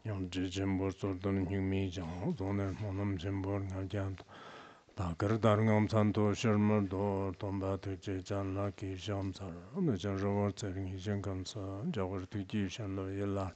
Yam Jimbo Sorton Humi Jang, Doner Monam Jimbo Nagant, Takar Darngam Santo Shermer Do, Tomba to Jan Laki Shamsar, the Janro Tering Hishankansa, Jawar to Gishan Loyala.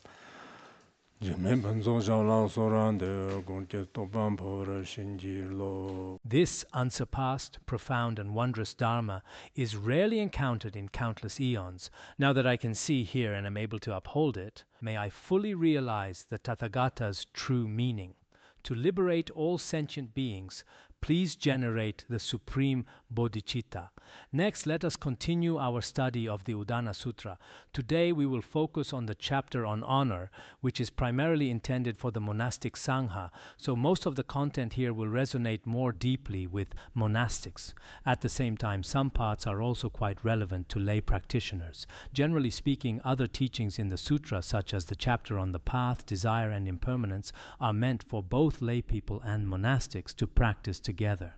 This unsurpassed, profound, and wondrous Dharma is rarely encountered in countless eons. Now that I can see, hear, and am able to uphold it, may I fully realize the Tathagata's true meaning. To liberate all sentient beings, please generate the supreme bodhicitta. Next, let us continue our study of the Udāna Sūtra. Today we will focus on the chapter on honor, which is primarily intended for the monastic sangha, so most of the content here will resonate more deeply with monastics. At the same time, some parts are also quite relevant to lay practitioners. Generally speaking, other teachings in the sutra, such as the chapter on the path, desire, and impermanence, are meant for both lay people and monastics to practice together.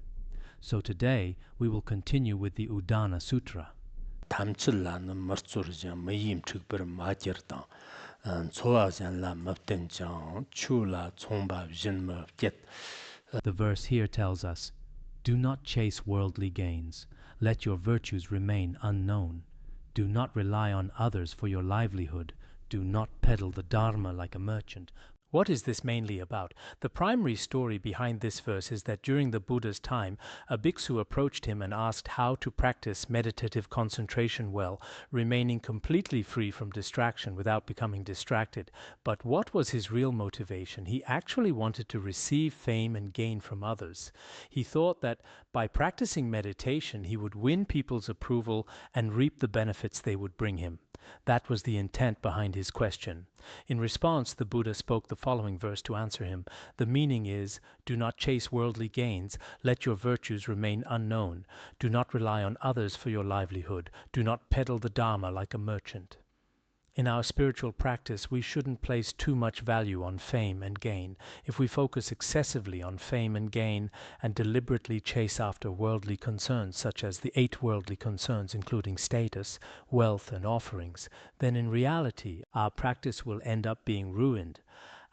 So today we will continue with the Udāna Sūtra. The verse here tells us, "Do not chase worldly gains. Let your virtues remain unknown. Do not rely on others for your livelihood. Do not peddle the Dharma like a merchant." What is this mainly about? The primary story behind this verse is that during the Buddha's time, a bhikkhu approached him and asked how to practice meditative concentration well, remaining completely free from distraction without becoming distracted. But what was his real motivation? He actually wanted to receive fame and gain from others. He thought that by practicing meditation, he would win people's approval and reap the benefits they would bring him. That was the intent behind his question. In response, the Buddha spoke the following verse to answer him. The meaning is, "Do not chase worldly gains. Let your virtues remain unknown. Do not rely on others for your livelihood. Do not peddle the Dharma like a merchant." In our spiritual practice, we shouldn't place too much value on fame and gain. If we focus excessively on fame and gain and deliberately chase after worldly concerns, such as the 8 worldly concerns including status, wealth, and offerings, then in reality our practice will end up being ruined.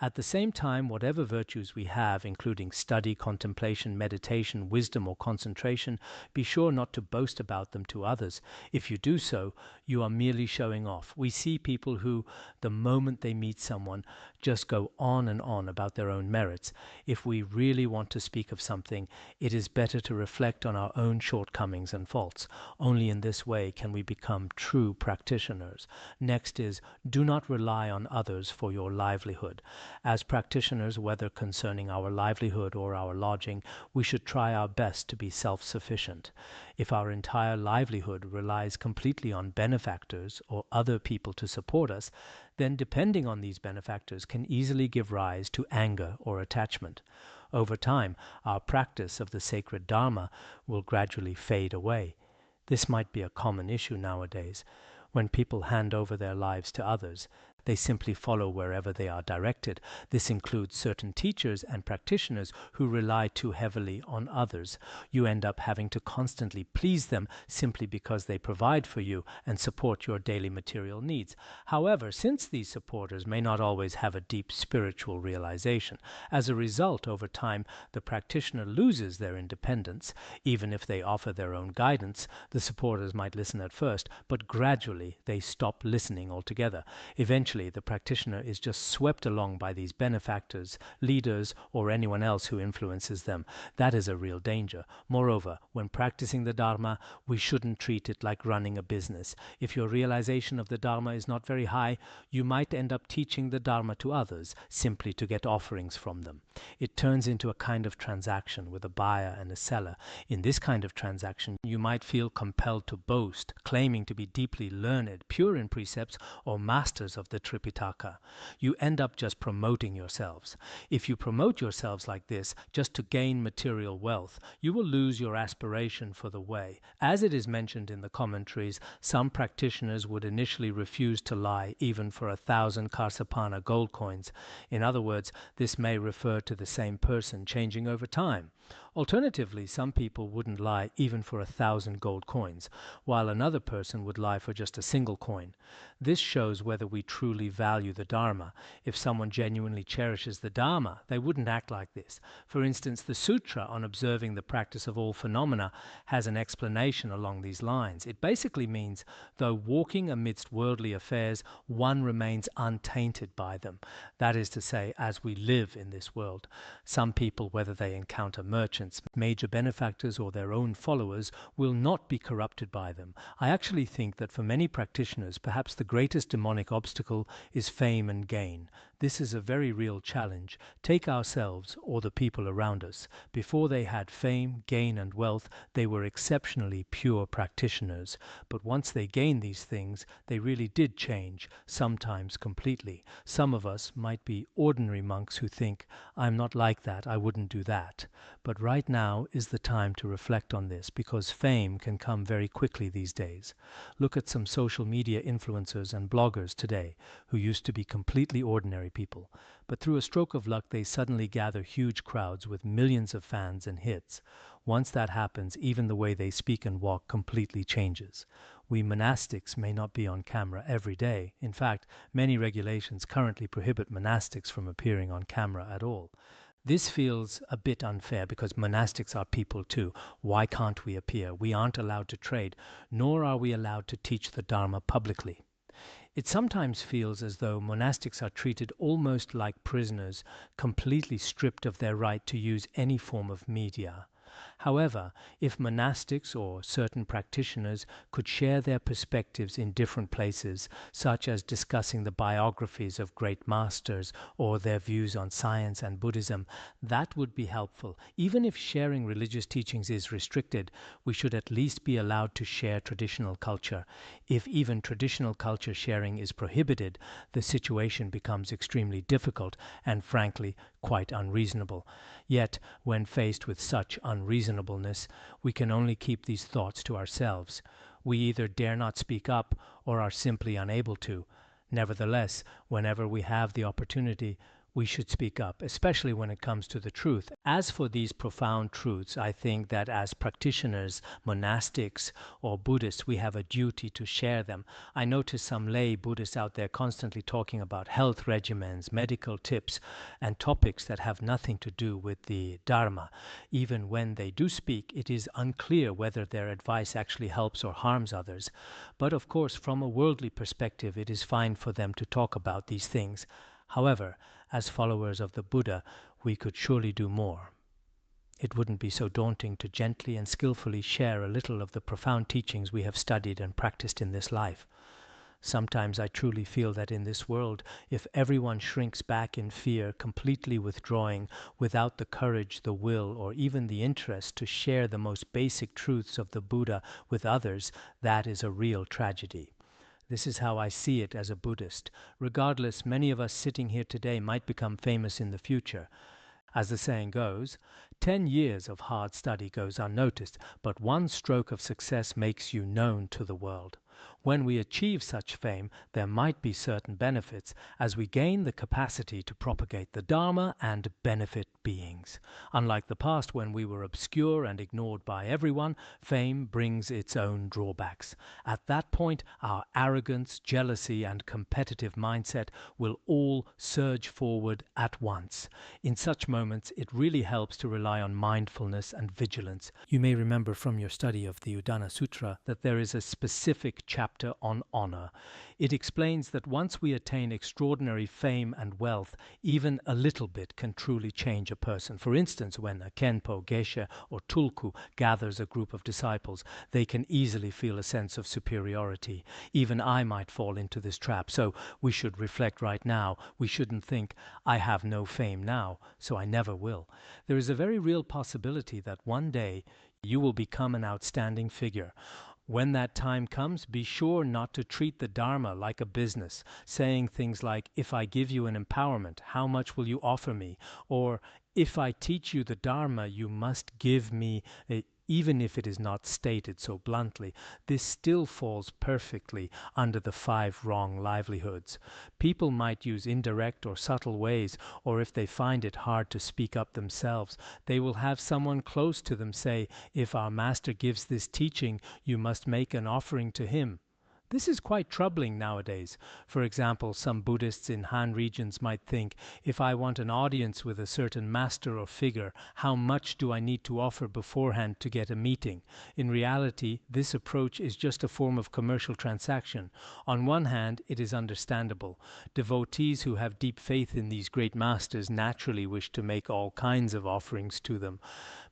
At the same time, whatever virtues we have, including study, contemplation, meditation, wisdom, or concentration, be sure not to boast about them to others. If you do so, you are merely showing off. We see people who, the moment they meet someone, just go on and on about their own merits. If we really want to speak of something, it is better to reflect on our own shortcomings and faults. Only in this way can we become true practitioners. Next is, do not rely on others for your livelihood. As practitioners, whether concerning our livelihood or our lodging, we should try our best to be self-sufficient. If our entire livelihood relies completely on benefactors or other people to support us, then depending on these benefactors can easily give rise to anger or attachment. Over time, our practice of the sacred Dharma will gradually fade away. This might be a common issue nowadays. When people hand over their lives to others, they simply follow wherever they are directed. This includes certain teachers and practitioners who rely too heavily on others. You end up having to constantly please them simply because they provide for you and support your daily material needs. However, since these supporters may not always have a deep spiritual realization, as a result, over time, the practitioner loses their independence. Even if they offer their own guidance, the supporters might listen at first, but gradually they stop listening altogether. Eventually, the practitioner is just swept along by these benefactors, leaders, or anyone else who influences them. That is a real danger. Moreover, when practicing the Dharma, we shouldn't treat it like running a business. If your realization of the Dharma is not very high, you might end up teaching the Dharma to others simply to get offerings from them. It turns into a kind of transaction with a buyer and a seller. In this kind of transaction, you might feel compelled to boast, claiming to be deeply learned, pure in precepts, or masters of the Tripitaka. You end up just promoting yourselves. If you promote yourselves like this just to gain material wealth, you will lose your aspiration for the way. As it is mentioned in the commentaries, some practitioners would initially refuse to lie even for 1,000 Karsapana gold coins. In other words, this may refer to the same person changing over time. Alternatively, some people wouldn't lie even for 1,000 gold coins, while another person would lie for just a single coin. This shows whether we truly value the Dharma. If someone genuinely cherishes the Dharma, they wouldn't act like this. For instance, the Sutra on observing the practice of all phenomena has an explanation along these lines. It basically means, though walking amidst worldly affairs, one remains untainted by them. That is to say, as we live in this world. Some people, whether they encounter merchants, major benefactors, or their own followers, will not be corrupted by them. I actually think that for many practitioners, perhaps the greatest demonic obstacle is fame and gain. This is a very real challenge. Take ourselves, or the people around us. Before they had fame, gain, and wealth, they were exceptionally pure practitioners. But once they gained these things, they really did change, sometimes completely. Some of us might be ordinary monks who think, I'm not like that, I wouldn't do that. But right now is the time to reflect on this, because fame can come very quickly these days. Look at some social media influencers and bloggers today who used to be completely ordinary people, but through a stroke of luck they suddenly gather huge crowds with millions of fans and hits. Once that happens, even the way they speak and walk completely changes. We monastics may not be on camera every day. In fact, many regulations currently prohibit monastics from appearing on camera at all. This feels a bit unfair because monastics are people too. Why can't we appear? We aren't allowed to trade, nor are we allowed to teach the Dharma publicly. It sometimes feels as though monastics are treated almost like prisoners, completely stripped of their right to use any form of media. However, if monastics or certain practitioners could share their perspectives in different places, such as discussing the biographies of great masters or their views on science and Buddhism, that would be helpful. Even if sharing religious teachings is restricted, we should at least be allowed to share traditional culture. If even traditional culture sharing is prohibited, the situation becomes extremely difficult and, frankly, quite unreasonable. Yet, when faced with such unreasonableness, we can only keep these thoughts to ourselves. We either dare not speak up or are simply unable to. Nevertheless, whenever we have the opportunity, we should speak up, especially when it comes to the truth. As for these profound truths, I think that as practitioners, monastics, or Buddhists, we have a duty to share them. I notice some lay Buddhists out there constantly talking about health regimens, medical tips, and topics that have nothing to do with the Dharma. Even when they do speak, it is unclear whether their advice actually helps or harms others. But of course, from a worldly perspective, it is fine for them to talk about these things. However, as followers of the Buddha, we could surely do more. It wouldn't be so daunting to gently and skillfully share a little of the profound teachings we have studied and practiced in this life. Sometimes I truly feel that in this world, if everyone shrinks back in fear, completely withdrawing, without the courage, the will, or even the interest to share the most basic truths of the Buddha with others, that is a real tragedy. This is how I see it as a Buddhist. Regardless, many of us sitting here today might become famous in the future. As the saying goes, 10 years of hard study goes unnoticed, but one stroke of success makes you known to the world. When we achieve such fame, there might be certain benefits as we gain the capacity to propagate the Dharma and benefit beings. Unlike the past when we were obscure and ignored by everyone, fame brings its own drawbacks. At that point, our arrogance, jealousy, and competitive mindset will all surge forward at once. In such moments, it really helps to rely on mindfulness and vigilance. You may remember from your study of the Udāna Sūtra that there is a specific chapter on honor. It explains that once we attain extraordinary fame and wealth, even a little bit can truly change a person. For instance, when a Khenpo, Geshe, or Tulku gathers a group of disciples, they can easily feel a sense of superiority. Even I might fall into this trap, so we should reflect right now. We shouldn't think, I have no fame now, so I never will. There is a very real possibility that one day you will become an outstanding figure. When that time comes, be sure not to treat the Dharma like a business, saying things like, if I give you an empowerment, how much will you offer me? Or, if I teach you the Dharma, you must give me even if it is not stated so bluntly, this still falls perfectly under the 5 wrong livelihoods. People might use indirect or subtle ways, or if they find it hard to speak up themselves, they will have someone close to them say, "If our master gives this teaching, you must make an offering to him." This is quite troubling nowadays. For example, some Buddhists in Han regions might think, if I want an audience with a certain master or figure, how much do I need to offer beforehand to get a meeting? In reality, this approach is just a form of commercial transaction. On one hand, it is understandable. Devotees who have deep faith in these great masters naturally wish to make all kinds of offerings to them.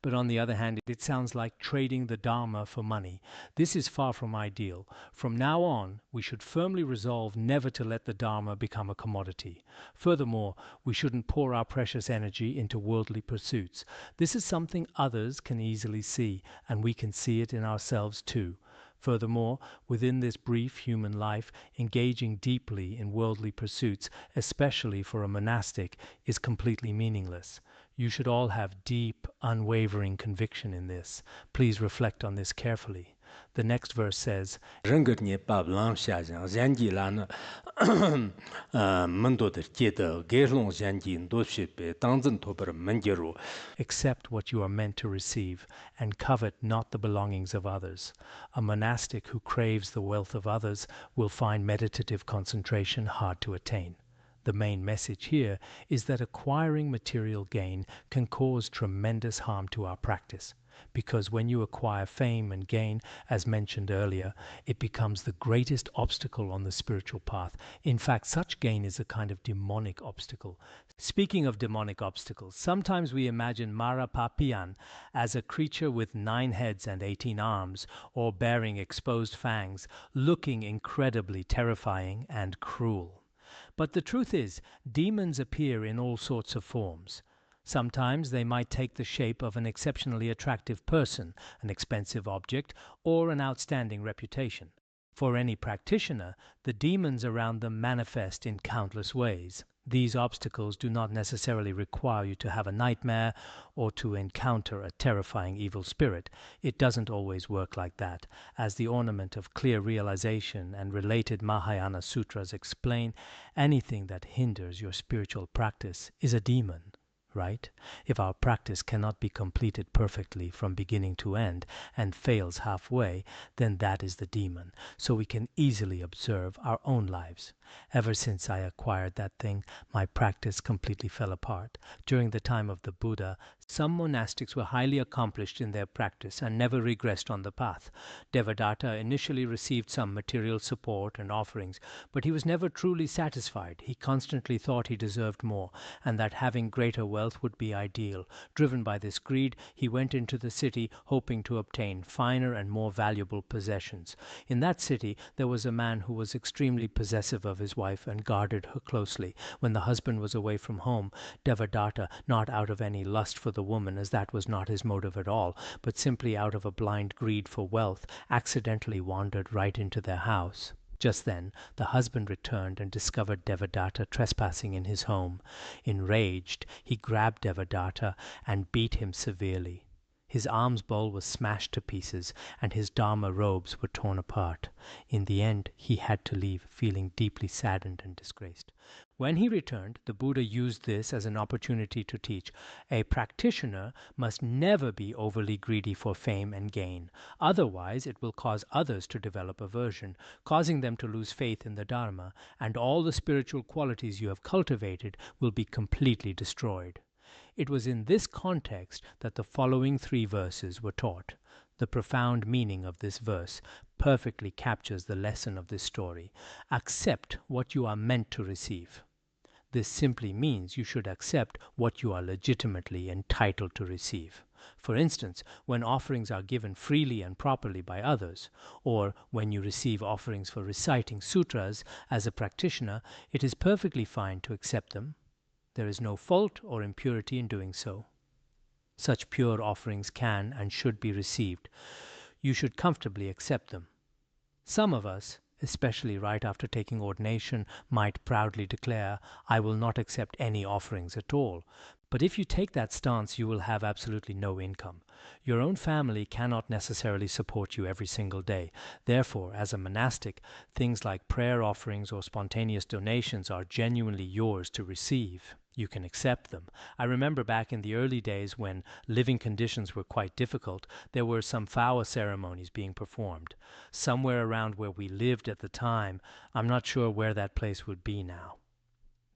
But on the other hand, it sounds like trading the Dharma for money. This is far from ideal. From now on, we should firmly resolve never to let the Dharma become a commodity. Furthermore, we shouldn't pour our precious energy into worldly pursuits. This is something others can easily see, and we can see it in ourselves too. Furthermore, within this brief human life, engaging deeply in worldly pursuits, especially for a monastic, is completely meaningless. You should all have deep, unwavering conviction in this. Please reflect on this carefully. The next verse says, accept what you are meant to receive, and covet not the belongings of others. A monastic who craves the wealth of others will find meditative concentration hard to attain. The main message here is that acquiring material gain can cause tremendous harm to our practice, because when you acquire fame and gain, as mentioned earlier, it becomes the greatest obstacle on the spiritual path. In fact, such gain is a kind of demonic obstacle. Speaking of demonic obstacles, sometimes we imagine Mara Papian as a creature with 9 heads and 18 arms, or bearing exposed fangs, looking incredibly terrifying and cruel. But the truth is, demons appear in all sorts of forms. Sometimes they might take the shape of an exceptionally attractive person, an expensive object, or an outstanding reputation. For any practitioner, the demons around them manifest in countless ways. These obstacles do not necessarily require you to have a nightmare or to encounter a terrifying evil spirit. It doesn't always work like that. As the ornament of clear realization and related Mahayana sutras explain, anything that hinders your spiritual practice is a demon. Right? If our practice cannot be completed perfectly from beginning to end and fails halfway, then that is the demon. So we can easily observe our own lives. Ever since I acquired that thing, my practice completely fell apart. During the time of the Buddha, some monastics were highly accomplished in their practice and never regressed on the path. Devadatta initially received some material support and offerings, but he was never truly satisfied. He constantly thought he deserved more, and that having greater wealth would be ideal. Driven by this greed, he went into the city hoping to obtain finer and more valuable possessions. In that city, there was a man who was extremely possessive of his wife and guarded her closely. When the husband was away from home, Devadatta, not out of any lust for the woman, as that was not his motive at all, but simply out of a blind greed for wealth, accidentally wandered right into their house. Just then, the husband returned and discovered Devadatta trespassing in his home. Enraged, he grabbed Devadatta and beat him severely. His alms bowl was smashed to pieces, and his Dharma robes were torn apart. In the end, he had to leave, feeling deeply saddened and disgraced. When he returned, the Buddha used this as an opportunity to teach, a practitioner must never be overly greedy for fame and gain. Otherwise, it will cause others to develop aversion, causing them to lose faith in the Dharma, and all the spiritual qualities you have cultivated will be completely destroyed. It was in this context that the following 3 verses were taught. The profound meaning of this verse perfectly captures the lesson of this story. Accept what you are meant to receive. This simply means you should accept what you are legitimately entitled to receive. For instance, when offerings are given freely and properly by others, or when you receive offerings for reciting sutras as a practitioner, it is perfectly fine to accept them. There is no fault or impurity in doing so. Such pure offerings can and should be received. You should comfortably accept them. Some of us, especially right after taking ordination, might proudly declare, "I will not accept any offerings at all." But if you take that stance, you will have absolutely no income. Your own family cannot necessarily support you every single day. Therefore, as a monastic, things like prayer offerings or spontaneous donations are genuinely yours to receive. You can accept them. I remember back in the early days when living conditions were quite difficult, there were some phawa ceremonies being performed. Somewhere around where we lived at the time, I'm not sure where that place would be now.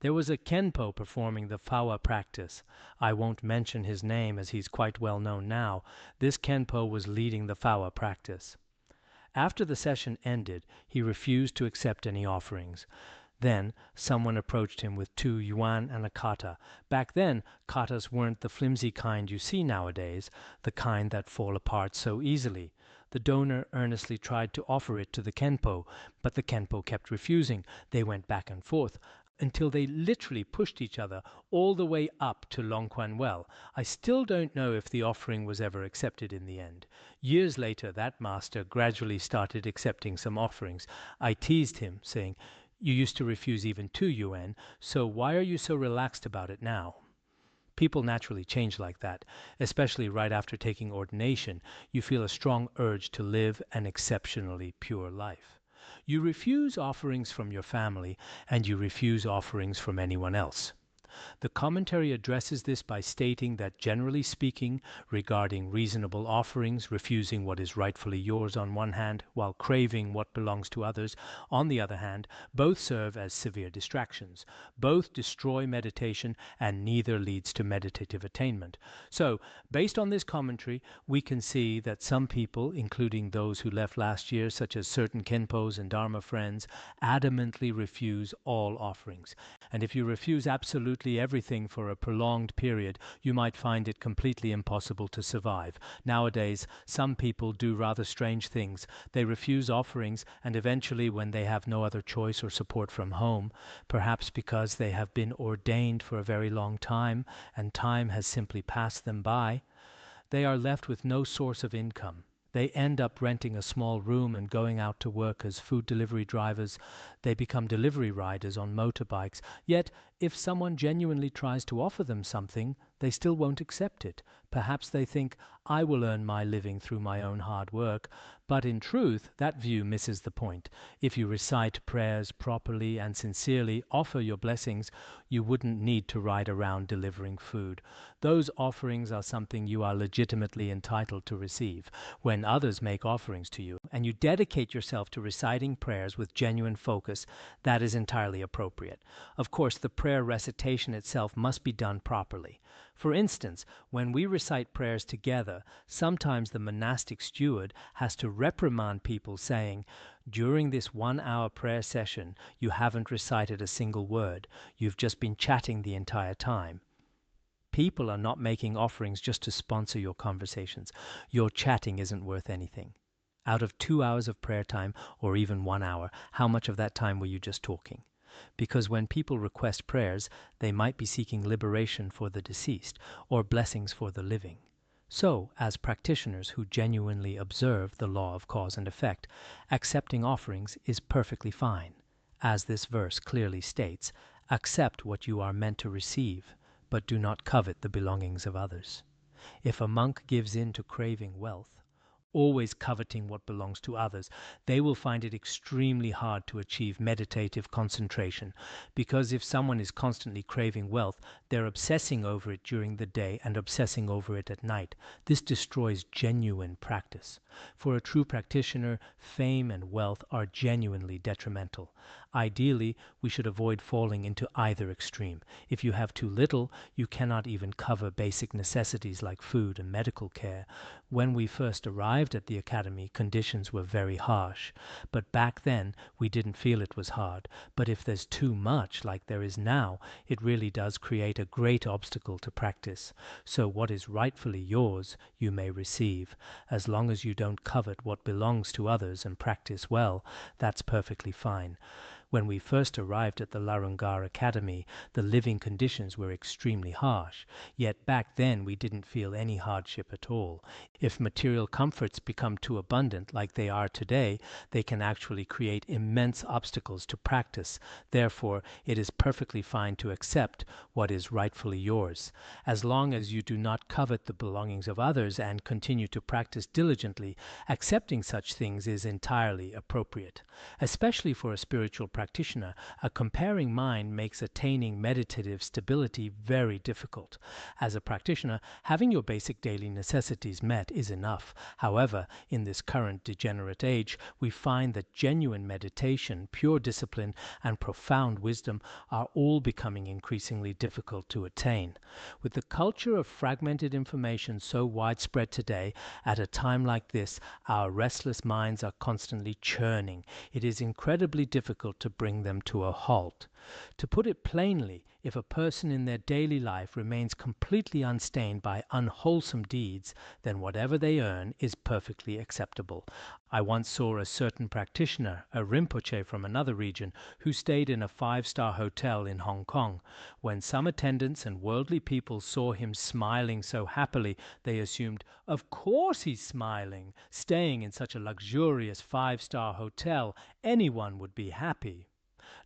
There was a Khenpo performing the phawa practice. I won't mention his name as he's quite well known now. This Khenpo was leading the phawa practice. After the session ended, he refused to accept any offerings. Then someone approached him with 2 yuan and a kata. Back then, katas weren't the flimsy kind you see nowadays, the kind that fall apart so easily. The donor earnestly tried to offer it to the Khenpo, but the Khenpo kept refusing. They went back and forth until they literally pushed each other all the way up to Longquan Well. I still don't know if the offering was ever accepted in the end. Years later, that master gradually started accepting some offerings. I teased him, saying, "You used to refuse even 2 yuan, so why are you so relaxed about it now?" People naturally change like that, especially right after taking ordination. You feel a strong urge to live an exceptionally pure life. You refuse offerings from your family, and you refuse offerings from anyone else. The commentary addresses this by stating that generally speaking, regarding reasonable offerings, refusing what is rightfully yours on one hand, while craving what belongs to others on the other hand, both serve as severe distractions. Both destroy meditation, and neither leads to meditative attainment. So, based on this commentary, we can see that some people, including those who left last year, such as certain Khenpos and Dharma friends, adamantly refuse all offerings. And if you refuse absolutely everything for a prolonged period, you might find it completely impossible to survive. Nowadays, some people do rather strange things. They refuse offerings, and eventually, when they have no other choice or support from home, perhaps because they have been ordained for a very long time and time has simply passed them by, they are left with no source of income. They end up renting a small room and going out to work as food delivery drivers. They become delivery riders on motorbikes. Yet, if someone genuinely tries to offer them something, they still won't accept it. Perhaps they think, "I will earn my living through my own hard work." But in truth, that view misses the point. If you recite prayers properly and sincerely, offer your blessings, you wouldn't need to ride around delivering food. Those offerings are something you are legitimately entitled to receive. When others make offerings to you, and you dedicate yourself to reciting prayers with genuine focus, that is entirely appropriate. Of course, the prayer recitation itself must be done properly. For instance, when we recite prayers together, sometimes the monastic steward has to reprimand people saying, "During this 1-hour prayer session, you haven't recited a single word. You've just been chatting the entire time." People are not making offerings just to sponsor your conversations. Your chatting isn't worth anything. Out of 2 hours of prayer time, or even 1 hour, how much of that time were you just talking? Because when people request prayers, they might be seeking liberation for the deceased or blessings for the living. So, as practitioners who genuinely observe the law of cause and effect, accepting offerings is perfectly fine. As this verse clearly states, accept what you are meant to receive, but do not covet the belongings of others. If a monk gives in to craving wealth, always coveting what belongs to others, they will find it extremely hard to achieve meditative concentration, because if someone is constantly craving wealth, they're obsessing over it during the day and obsessing over it at night. This destroys genuine practice. For a true practitioner, fame and wealth are genuinely detrimental. Ideally, we should avoid falling into either extreme. If you have too little, you cannot even cover basic necessities like food and medical care. When we first arrived at the academy, conditions were very harsh. But back then, we didn't feel it was hard. But if there's too much, like there is now, it really does create a great obstacle to practice. So what is rightfully yours, you may receive. As long as you don't covet what belongs to others and practice well, that's perfectly fine. When we first arrived at the Larungar Academy, the living conditions were extremely harsh, yet back then we didn't feel any hardship at all. If material comforts become too abundant, like they are today, they can actually create immense obstacles to practice. Therefore, it is perfectly fine to accept what is rightfully yours. As long as you do not covet the belongings of others and continue to practice diligently, accepting such things is entirely appropriate. Especially for a spiritual practitioner, a comparing mind makes attaining meditative stability very difficult. As a practitioner, having your basic daily necessities met is enough. However, in this current degenerate age, we find that genuine meditation, pure discipline, and profound wisdom are all becoming increasingly difficult to attain. With the culture of fragmented information so widespread today, at a time like this, our restless minds are constantly churning. It is incredibly difficult to bring them to a halt. To put it plainly, if a person in their daily life remains completely unstained by unwholesome deeds, then whatever they earn is perfectly acceptable. I once saw a certain practitioner, a Rinpoche from another region, who stayed in a 5-star hotel in Hong Kong. When some attendants and worldly people saw him smiling so happily, they assumed, of course he's smiling. Staying in such a luxurious 5-star hotel, anyone would be happy.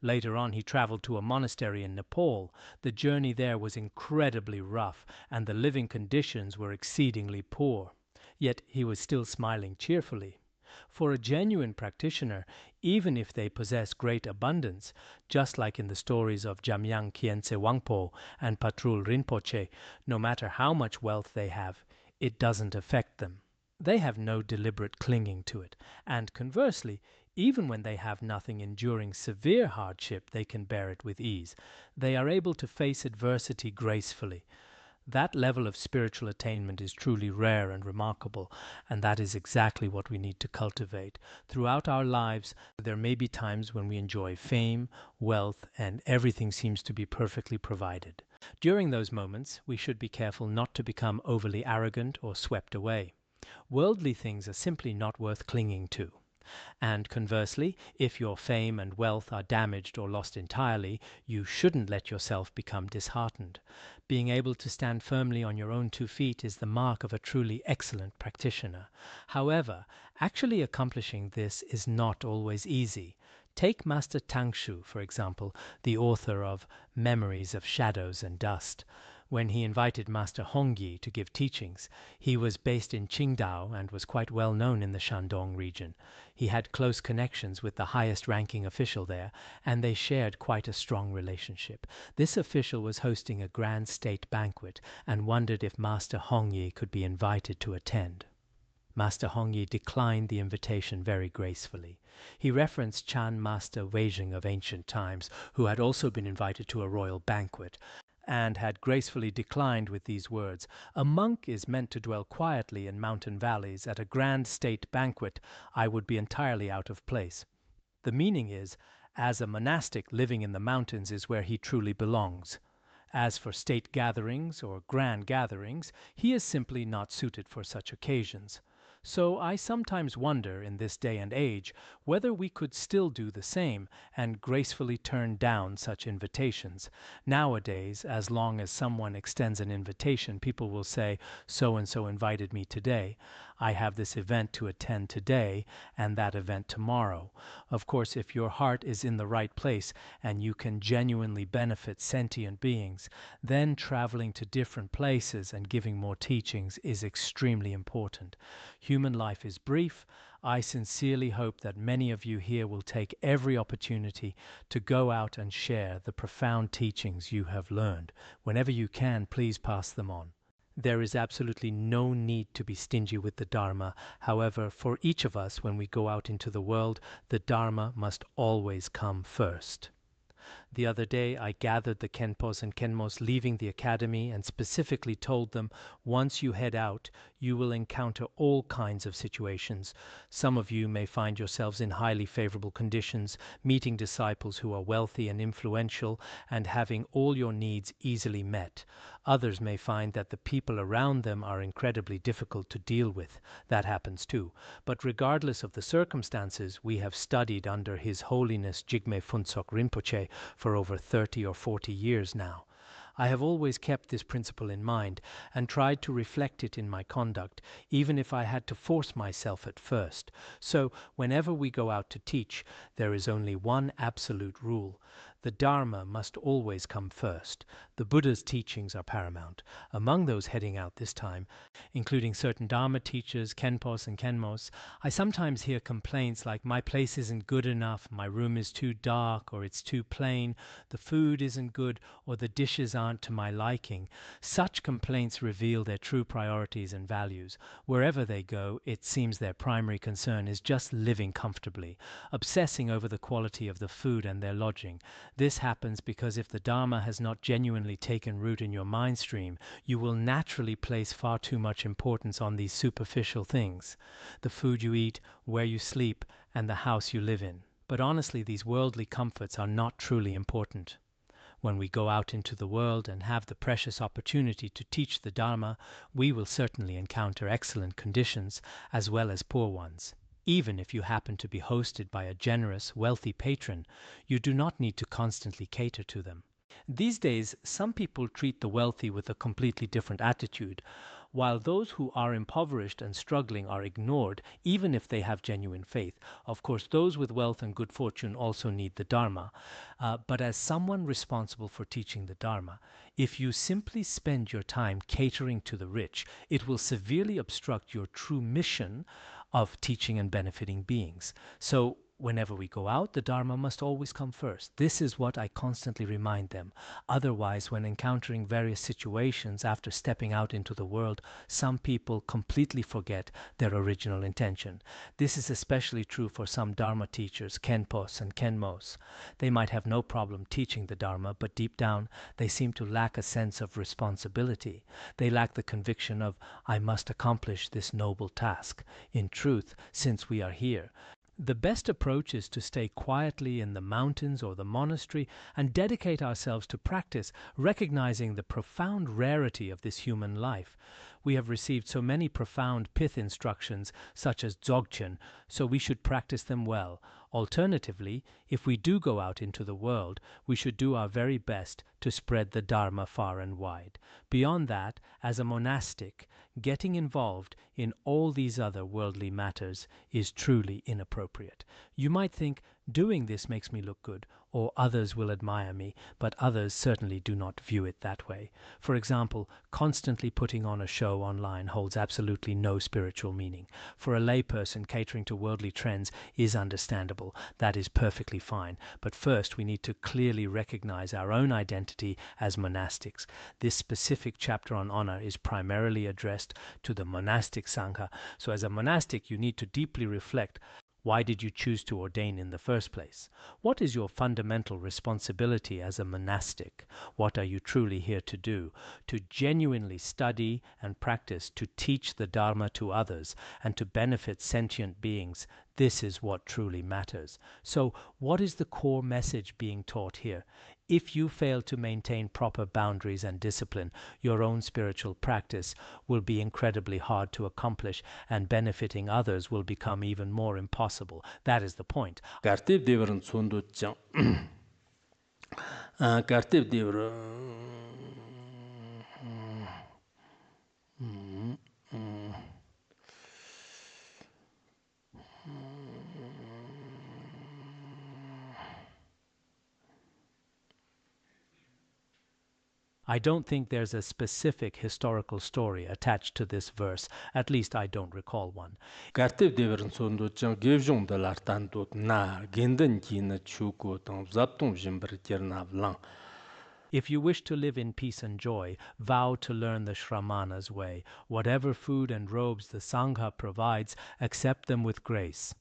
Later on, he traveled to a monastery in Nepal. The journey there was incredibly rough, and the living conditions were exceedingly poor. Yet he was still smiling cheerfully. For a genuine practitioner, even if they possess great abundance, just like in the stories of Jamyang Khyentse Wangpo and Patrul Rinpoche, no matter how much wealth they have, it doesn't affect them. They have no deliberate clinging to it, and conversely, even when they have nothing enduring severe hardship, they can bear it with ease. They are able to face adversity gracefully. That level of spiritual attainment is truly rare and remarkable, and that is exactly what we need to cultivate. Throughout our lives, there may be times when we enjoy fame, wealth, and everything seems to be perfectly provided. During those moments, we should be careful not to become overly arrogant or swept away. Worldly things are simply not worth clinging to. And conversely, if your fame and wealth are damaged or lost entirely, you shouldn't let yourself become disheartened. Being able to stand firmly on your own 2 feet is the mark of a truly excellent practitioner. However, actually accomplishing this is not always easy. Take Master Tangshu, for example, the author of Memories of Shadows and Dust. When he invited Master Hongyi to give teachings, he was based in Qingdao and was quite well known in the Shandong region. He had close connections with the highest ranking official there, and they shared quite a strong relationship. This official was hosting a grand state banquet and wondered if Master Hongyi could be invited to attend. Master Hongyi declined the invitation very gracefully. He referenced Chan Master Weijing of ancient times, who had also been invited to a royal banquet, and had gracefully declined with these words, "A monk is meant to dwell quietly in mountain valleys. At a grand state banquet, I would be entirely out of place." The meaning is, as a monastic living in the mountains is where he truly belongs. As for state gatherings or grand gatherings, he is simply not suited for such occasions. So I sometimes wonder, in this day and age, whether we could still do the same and gracefully turn down such invitations. Nowadays, as long as someone extends an invitation, people will say, "So-and-so invited me today. I have this event to attend today and that event tomorrow." Of course, if your heart is in the right place and you can genuinely benefit sentient beings, then traveling to different places and giving more teachings is extremely important. Human life is brief. I sincerely hope that many of you here will take every opportunity to go out and share the profound teachings you have learned. Whenever you can, please pass them on. There is absolutely no need to be stingy with the Dharma. However, for each of us, when we go out into the world, the Dharma must always come first. The other day I gathered the Khenpos and Khenmos leaving the academy and specifically told them, once you head out, you will encounter all kinds of situations. Some of you may find yourselves in highly favorable conditions, meeting disciples who are wealthy and influential and having all your needs easily met. Others may find that the people around them are incredibly difficult to deal with. That happens too. But regardless of the circumstances, we have studied under His Holiness Jigme Phuntsok Rinpoche for over 30 or 40 years now. I have always kept this principle in mind and tried to reflect it in my conduct, even if I had to force myself at first. So, whenever we go out to teach, there is only one absolute rule. The Dharma must always come first. The Buddha's teachings are paramount. Among those heading out this time, including certain Dharma teachers, Khenpos and Khenmos, I sometimes hear complaints like, my place isn't good enough, my room is too dark, or it's too plain, the food isn't good, or the dishes aren't to my liking. Such complaints reveal their true priorities and values. Wherever they go, it seems their primary concern is just living comfortably, obsessing over the quality of the food and their lodging. This happens because if the Dharma has not genuinely taken root in your mind stream, you will naturally place far too much importance on these superficial things: the food you eat, where you sleep, and the house you live in. But honestly, these worldly comforts are not truly important. When we go out into the world and have the precious opportunity to teach the Dharma, we will certainly encounter excellent conditions as well as poor ones. Even if you happen to be hosted by a generous, wealthy patron, you do not need to constantly cater to them. These days, some people treat the wealthy with a completely different attitude, while those who are impoverished and struggling are ignored, even if they have genuine faith. Of course, those with wealth and good fortune also need the Dharma. But as someone responsible for teaching the Dharma, if you simply spend your time catering to the rich, it will severely obstruct your true mission of teaching and benefiting beings. So, whenever we go out, the Dharma must always come first. This is what I constantly remind them. Otherwise, when encountering various situations after stepping out into the world, some people completely forget their original intention. This is especially true for some Dharma teachers, Khenpos and Khenmos. They might have no problem teaching the Dharma, but deep down they seem to lack a sense of responsibility. They lack the conviction of, I must accomplish this noble task. In truth, since we are here, the best approach is to stay quietly in the mountains or the monastery and dedicate ourselves to practice, recognizing the profound rarity of this human life. We have received so many profound pith instructions, such as Dzogchen, so we should practice them well. Alternatively, if we do go out into the world, we should do our very best to spread the Dharma far and wide. Beyond that, as a monastic, getting involved in all these other worldly matters is truly inappropriate. You might think, doing this makes me look good, or others will admire me, but others certainly do not view it that way. For example, constantly putting on a show online holds absolutely no spiritual meaning. For a layperson, catering to worldly trends is understandable. That is perfectly fine. But first, we need to clearly recognize our own identity as monastics. This specific chapter on honor is primarily addressed to the monastic sangha. So as a monastic, you need to deeply reflect, why did you choose to ordain in the first place? What is your fundamental responsibility as a monastic? What are you truly here to do? To genuinely study and practice, to teach the Dharma to others, and to benefit sentient beings. This is what truly matters. So, what is the core message being taught here? If you fail to maintain proper boundaries and discipline, your own spiritual practice will be incredibly hard to accomplish, and benefiting others will become even more impossible. That is the point. Kartib devran sundu chang. Kartib devra I don't think there's a specific historical story attached to this verse. At least I don't recall one. Kartib devran sundu chang gevjong de lartan dot na gendan ji na chuko tang zaptung jimber jerna vlang. If you wish to live in peace and joy, vow to learn the Shramana's way. Whatever food and robes the Sangha provides, accept them with grace.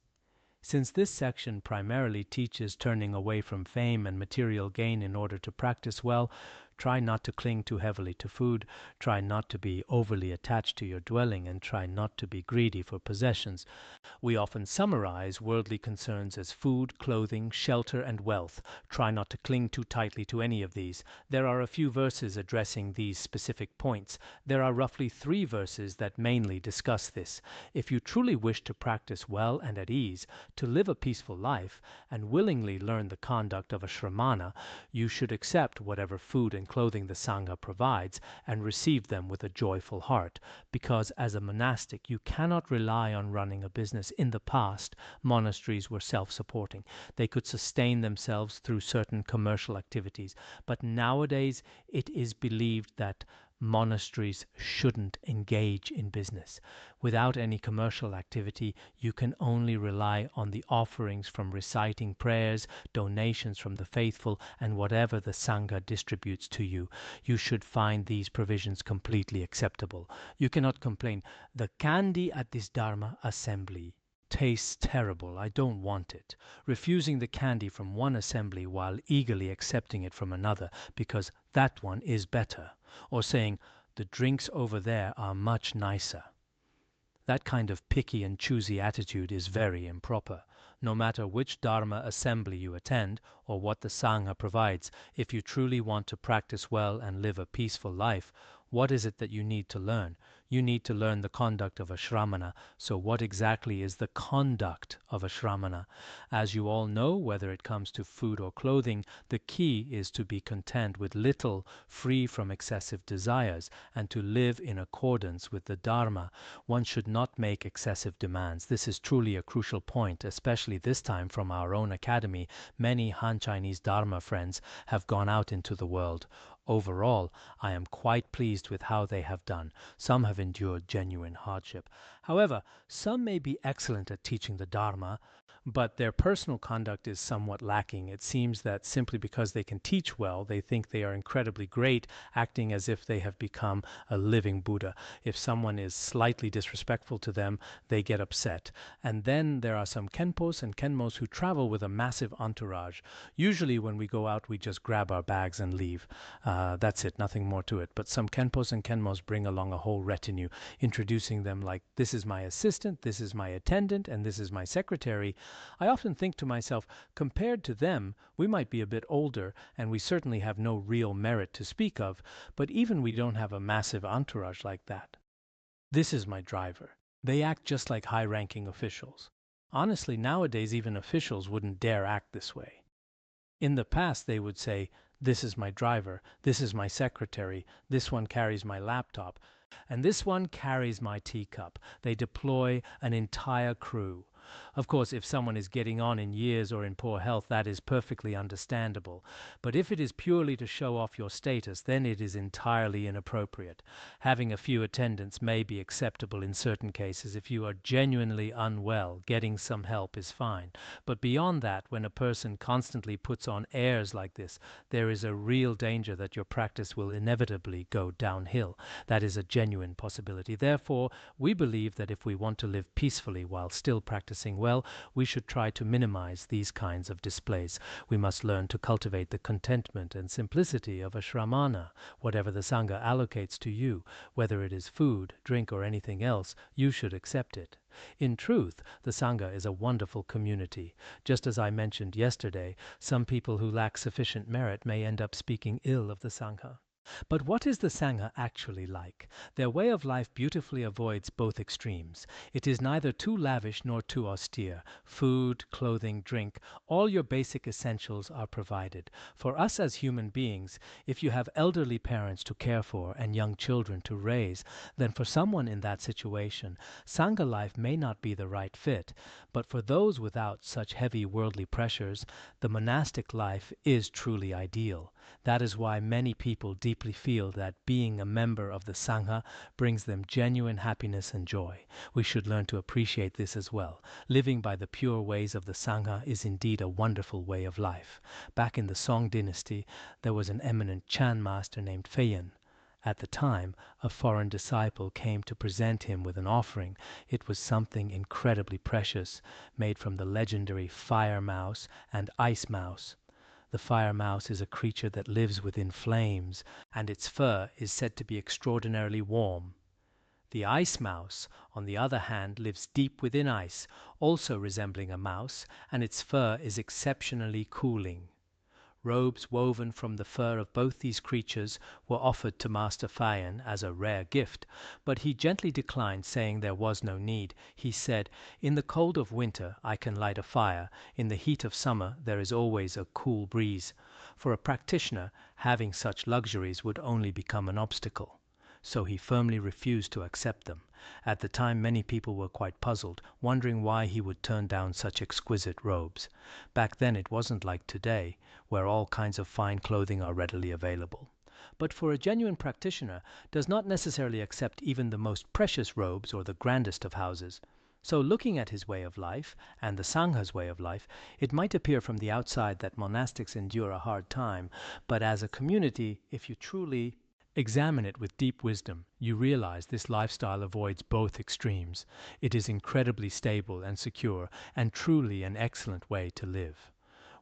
Since this section primarily teaches turning away from fame and material gain in order to practice well, try not to cling too heavily to food, try not to be overly attached to your dwelling, and try not to be greedy for possessions. We often summarize worldly concerns as food, clothing, shelter, and wealth. Try not to cling too tightly to any of these. There are a few verses addressing these specific points. There are roughly 3 verses that mainly discuss this. If you truly wish to practice well and at ease, to live a peaceful life, and willingly learn the conduct of a Shramana, you should accept whatever food and clothing the Sangha provides and receive them with a joyful heart, because as a monastic you cannot rely on running a business. In the past, monasteries were self-supporting. They could sustain themselves through certain commercial activities, but nowadays it is believed that monasteries shouldn't engage in business. Without any commercial activity, you can only rely on the offerings from reciting prayers, donations from the faithful, and whatever the Sangha distributes to you. You should find these provisions completely acceptable. You cannot complain, "The candy at this Dharma assembly tastes terrible, I don't want it," refusing the candy from one assembly while eagerly accepting it from another because that one is better, or saying, "The drinks over there are much nicer." That kind of picky and choosy attitude is very improper. No matter which Dharma assembly you attend, or what the Sangha provides, if you truly want to practice well and live a peaceful life, what is it that you need to learn? You need to learn the conduct of a Shramana. So what exactly is the conduct of a Shramana? As you all know, whether it comes to food or clothing, the key is to be content with little, free from excessive desires, and to live in accordance with the Dharma. One should not make excessive demands. This is truly a crucial point, especially this time from our own academy. Many Han Chinese Dharma friends have gone out into the world. Overall, I am quite pleased with how they have done. Some have endured genuine hardship. However, some may be excellent at teaching the Dharma, but their personal conduct is somewhat lacking. It seems that simply because they can teach well, they think they are incredibly great, acting as if they have become a living Buddha. If someone is slightly disrespectful to them, they get upset. And then there are some Khenpos and Khenmos who travel with a massive entourage. Usually when we go out, we just grab our bags and leave. That's it, nothing more to it. But some Khenpos and Khenmos bring along a whole retinue, introducing them like, "This is my assistant, this is my attendant, and this is my secretary." I often think to myself, compared to them, we might be a bit older, and we certainly have no real merit to speak of, but even we don't have a massive entourage like that. This is my driver. They act just like high-ranking officials. Honestly, nowadays even officials wouldn't dare act this way. In the past, they would say, "This is my driver, this is my secretary, this one carries my laptop, and this one carries my teacup." They deploy an entire crew. Of course, if someone is getting on in years or in poor health, that is perfectly understandable. But if it is purely to show off your status, then it is entirely inappropriate. Having a few attendants may be acceptable in certain cases. If you are genuinely unwell, getting some help is fine. But beyond that, when a person constantly puts on airs like this, there is a real danger that your practice will inevitably go downhill. That is a genuine possibility. Therefore, we believe that if we want to live peacefully while still practicing well, we should try to minimize these kinds of displays. We must learn to cultivate the contentment and simplicity of a Shramana. Whatever the Sangha allocates to you, whether it is food, drink, or anything else, you should accept it. In truth, the Sangha is a wonderful community. Just as I mentioned yesterday, some people who lack sufficient merit may end up speaking ill of the Sangha. But what is the Sangha actually like? Their way of life beautifully avoids both extremes. It is neither too lavish nor too austere. Food, clothing, drink, all your basic essentials are provided. For us as human beings, if you have elderly parents to care for and young children to raise, then for someone in that situation, Sangha life may not be the right fit. But for those without such heavy worldly pressures, the monastic life is truly ideal. That is why many people deeply feel that being a member of the Sangha brings them genuine happiness and joy. We should learn to appreciate this as well. Living by the pure ways of the Sangha is indeed a wonderful way of life. Back in the Song dynasty, there was an eminent Chan master named Feiyan. At the time, a foreign disciple came to present him with an offering. It was something incredibly precious, made from the legendary fire mouse and ice mouse. The fire mouse is a creature that lives within flames, and its fur is said to be extraordinarily warm. The ice mouse, on the other hand, lives deep within ice, also resembling a mouse, and its fur is exceptionally cooling. Robes woven from the fur of both these creatures were offered to Master Fayan as a rare gift, but he gently declined, saying there was no need. He said, "In the cold of winter I can light a fire. In the heat of summer there is always a cool breeze." For a practitioner, having such luxuries would only become an obstacle. So he firmly refused to accept them. At the time many people were quite puzzled, wondering why he would turn down such exquisite robes. Back then it wasn't like today, where all kinds of fine clothing are readily available. But for a genuine practitioner does not necessarily accept even the most precious robes or the grandest of houses. So looking at his way of life, and the Sangha's way of life, it might appear from the outside that monastics endure a hard time, but as a community, if you truly examine it with deep wisdom, you realize this lifestyle avoids both extremes. It is incredibly stable and secure, and truly an excellent way to live.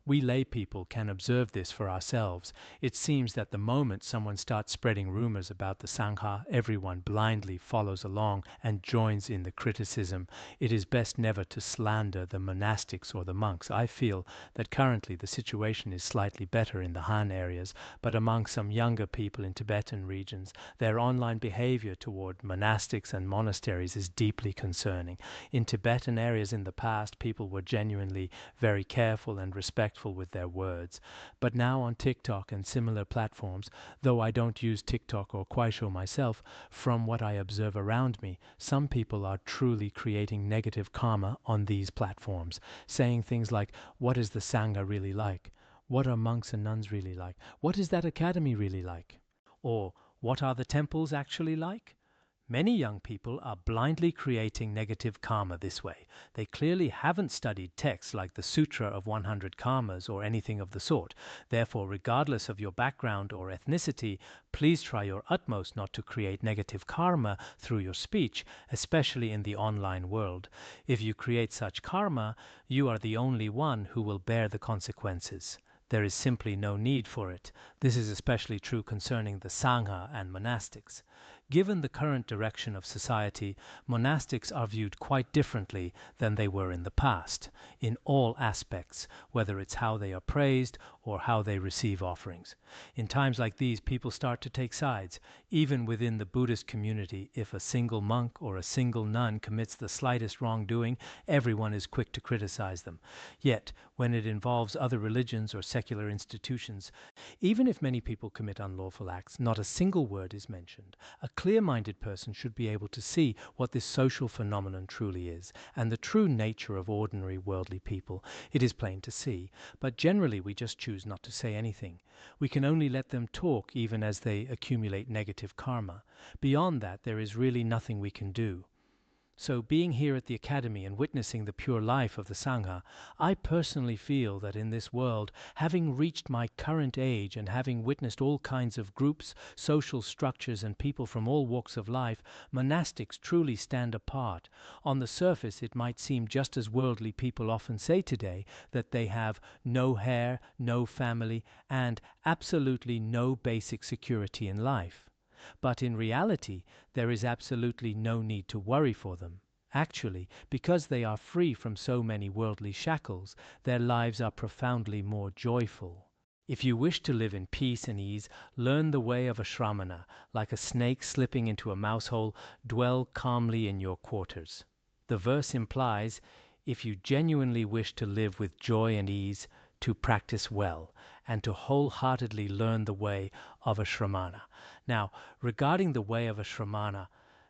We lay people can observe this for ourselves. It seems that the moment someone starts spreading rumors about the Sangha, everyone blindly follows along and joins in the criticism. It is best never to slander the monastics or the monks. I feel that currently the situation is slightly better in the Han areas, but among some younger people in Tibetan regions, their online behavior toward monastics and monasteries is deeply concerning. In Tibetan areas in the past, people were genuinely very careful and respectful with their words. But now on TikTok and similar platforms, though I don't use TikTok or Kuaishou myself, from what I observe around me, some people are truly creating negative karma on these platforms, saying things like, "What is the Sangha really like? What are monks and nuns really like? What is that academy really like?" Or, "What are the temples actually like?" Many young people are blindly creating negative karma this way. They clearly haven't studied texts like the Sutra of 100 Karmas or anything of the sort. Therefore, regardless of your background or ethnicity, please try your utmost not to create negative karma through your speech, especially in the online world. If you create such karma, you are the only one who will bear the consequences. There is simply no need for it. This is especially true concerning the Sangha and monastics. Given the current direction of society, monastics are viewed quite differently than they were in the past, in all aspects, whether it's how they are praised or how they receive offerings. In times like these, people start to take sides. Even within the Buddhist community, if a single monk or a single nun commits the slightest wrongdoing, everyone is quick to criticize them. Yet, when it involves other religions or secular institutions, even if many people commit unlawful acts, not a single word is mentioned. A clear-minded person should be able to see what this social phenomenon truly is, and the true nature of ordinary worldly people. It is plain to see, but generally we just choose not to say anything. We can only let them talk even as they accumulate negative karma. Beyond that, there is really nothing we can do. So being here at the Academy and witnessing the pure life of the Sangha, I personally feel that in this world, having reached my current age and having witnessed all kinds of groups, social structures and people from all walks of life, monastics truly stand apart. On the surface it might seem, just as worldly people often say today, that they have no hair, no family, and absolutely no basic security in life. But in reality, there is absolutely no need to worry for them. Actually, because they are free from so many worldly shackles, their lives are profoundly more joyful. If you wish to live in peace and ease, learn the way of a Shramana. Like a snake slipping into a mouse hole, dwell calmly in your quarters. The verse implies, if you genuinely wish to live with joy and ease, to practice well, and to wholeheartedly learn the way of a Shramana. Now, regarding the way of a Shramana,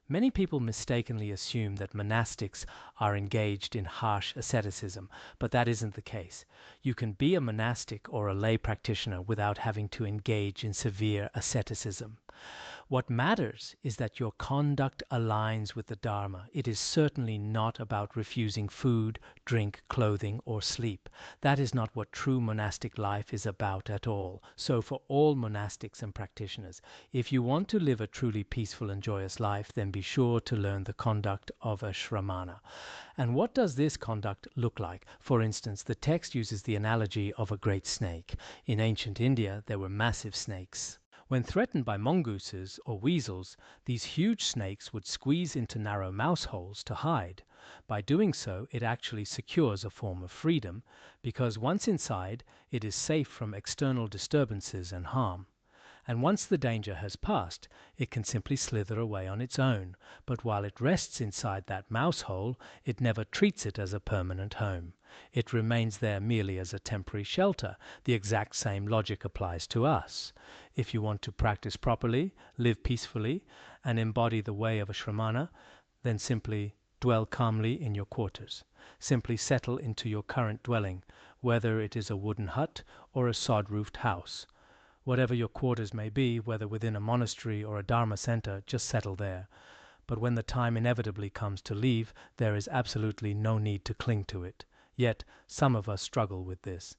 many people mistakenly assume that monastics are engaged in harsh asceticism, but that isn't the case. You can be a monastic or a lay practitioner without having to engage in severe asceticism. What matters is that your conduct aligns with the Dharma. It is certainly not about refusing food, drink, clothing, or sleep. That is not what true monastic life is about at all. So for all monastics and practitioners, if you want to live a truly peaceful and joyous life, then be sure to learn the conduct of a Shramana. And what does this conduct look like? For instance, the text uses the analogy of a great snake. In ancient India, there were massive snakes. When threatened by mongooses or weasels, these huge snakes would squeeze into narrow mouse holes to hide. By doing so, it actually secures a form of freedom, because once inside, it is safe from external disturbances and harm. And once the danger has passed, it can simply slither away on its own. But while it rests inside that mouse hole, it never treats it as a permanent home. It remains there merely as a temporary shelter. The exact same logic applies to us. If you want to practice properly, live peacefully, and embody the way of a Shramana, then simply dwell calmly in your quarters. Simply settle into your current dwelling, whether it is a wooden hut or a sod-roofed house. Whatever your quarters may be, whether within a monastery or a Dharma center, just settle there. But when the time inevitably comes to leave, there is absolutely no need to cling to it. Yet some of us struggle with this.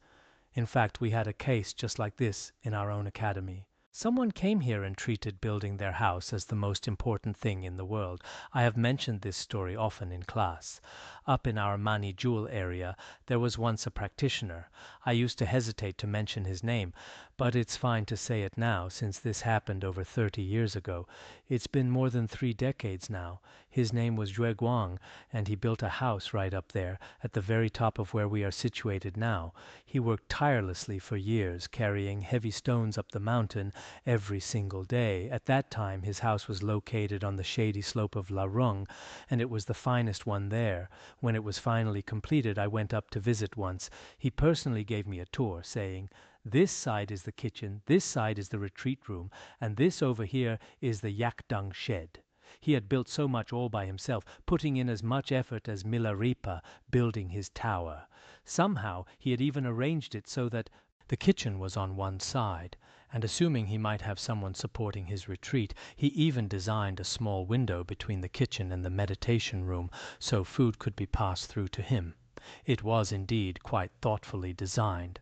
In fact, we had a case just like this in our own academy. Someone came here and treated building their house as the most important thing in the world. I have mentioned this story often in class. Up in our Mani Jewel area, there was once a practitioner. I used to hesitate to mention his name, but it's fine to say it now, since this happened over 30 years ago. It's been more than 3 decades now. His name was Jueguang, and he built a house right up there, at the very top of where we are situated now. He worked tirelessly for years, carrying heavy stones up the mountain every single day. At that time, his house was located on the shady slope of Larung, and it was the finest one there. When it was finally completed, I went up to visit once. He personally gave me a tour, saying, "This side is the kitchen, this side is the retreat room, and this over here is the yak dung shed." He had built so much all by himself, putting in as much effort as Milarepa building his tower. Somehow he had even arranged it so that the kitchen was on one side, and assuming he might have someone supporting his retreat, he even designed a small window between the kitchen and the meditation room so food could be passed through to him. It was indeed quite thoughtfully designed.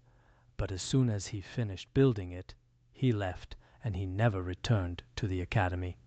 But as soon as he finished building it, he left, and he never returned to the academy.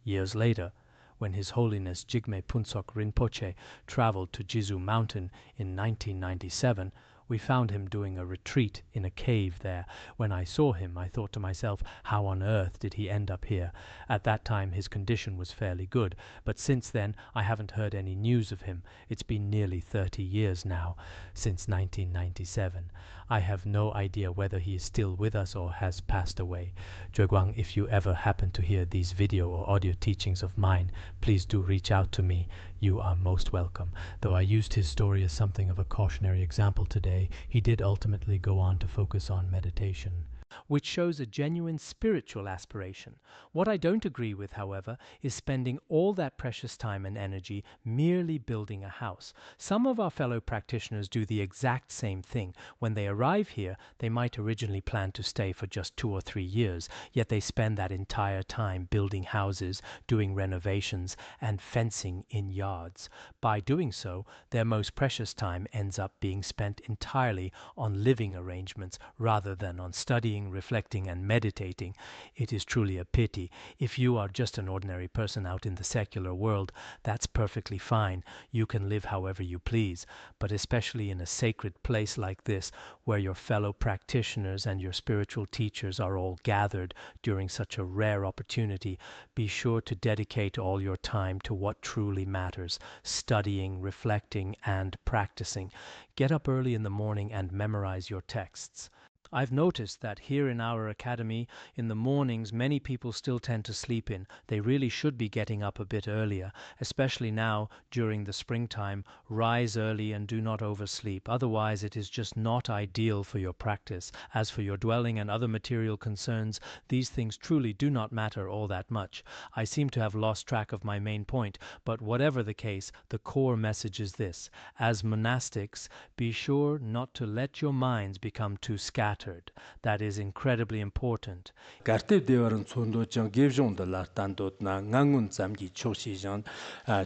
Years later, when His Holiness Jigme Punsok Rinpoche traveled to Jizu Mountain in 1997, we found him doing a retreat in a cave there. When I saw him, I thought to myself, how on earth did he end up here? At that time, his condition was fairly good, but since then, I haven't heard any news of him. It's been nearly 30 years now, since 1997. I have no idea whether he is still with us or has passed away. Jueguang, if you ever happen to hear these video or audio teachings of mine, please do reach out to me. You are most welcome. Though I used his story as something of a cautionary example today, he did ultimately go on to focus on meditation, which shows a genuine spiritual aspiration. What I don't agree with, however, is spending all that precious time and energy merely building a house. Some of our fellow practitioners do the exact same thing. When they arrive here, they might originally plan to stay for just 2 or 3 years, yet they spend that entire time building houses, doing renovations, and fencing in yards. By doing so, their most precious time ends up being spent entirely on living arrangements rather than on studying, reflecting, and meditating. It is truly a pity. If you are just an ordinary person out in the secular world, that's perfectly fine. You can live however you please. But especially in a sacred place like this, where your fellow practitioners and your spiritual teachers are all gathered during such a rare opportunity, be sure to dedicate all your time to what truly matters: studying, reflecting, and practicing. Get up early in the morning and memorize your texts. I've noticed that here in our academy, in the mornings, many people still tend to sleep in. They really should be getting up a bit earlier, especially now during the springtime. Rise early and do not oversleep. Otherwise, it is just not ideal for your practice. As for your dwelling and other material concerns, these things truly do not matter all that much. I seem to have lost track of my main point, but whatever the case, the core message is this: as monastics, be sure not to let your minds become too scattered scattered. That is incredibly important. Garte dewaran tsondo jang gevjong de la tandot na ngangun zamgi choshi jang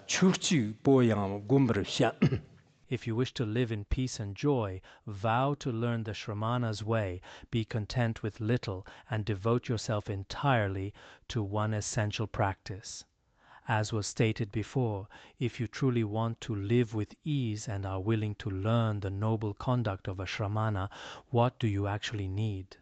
churchi boyang gumbre sha. If you wish to live in peace and joy, vow to learn the Shramana's way, be content with little, and devote yourself entirely to one essential practice. As was stated before, if you truly want to live with ease and are willing to learn the noble conduct of a Shramana, what do you actually need?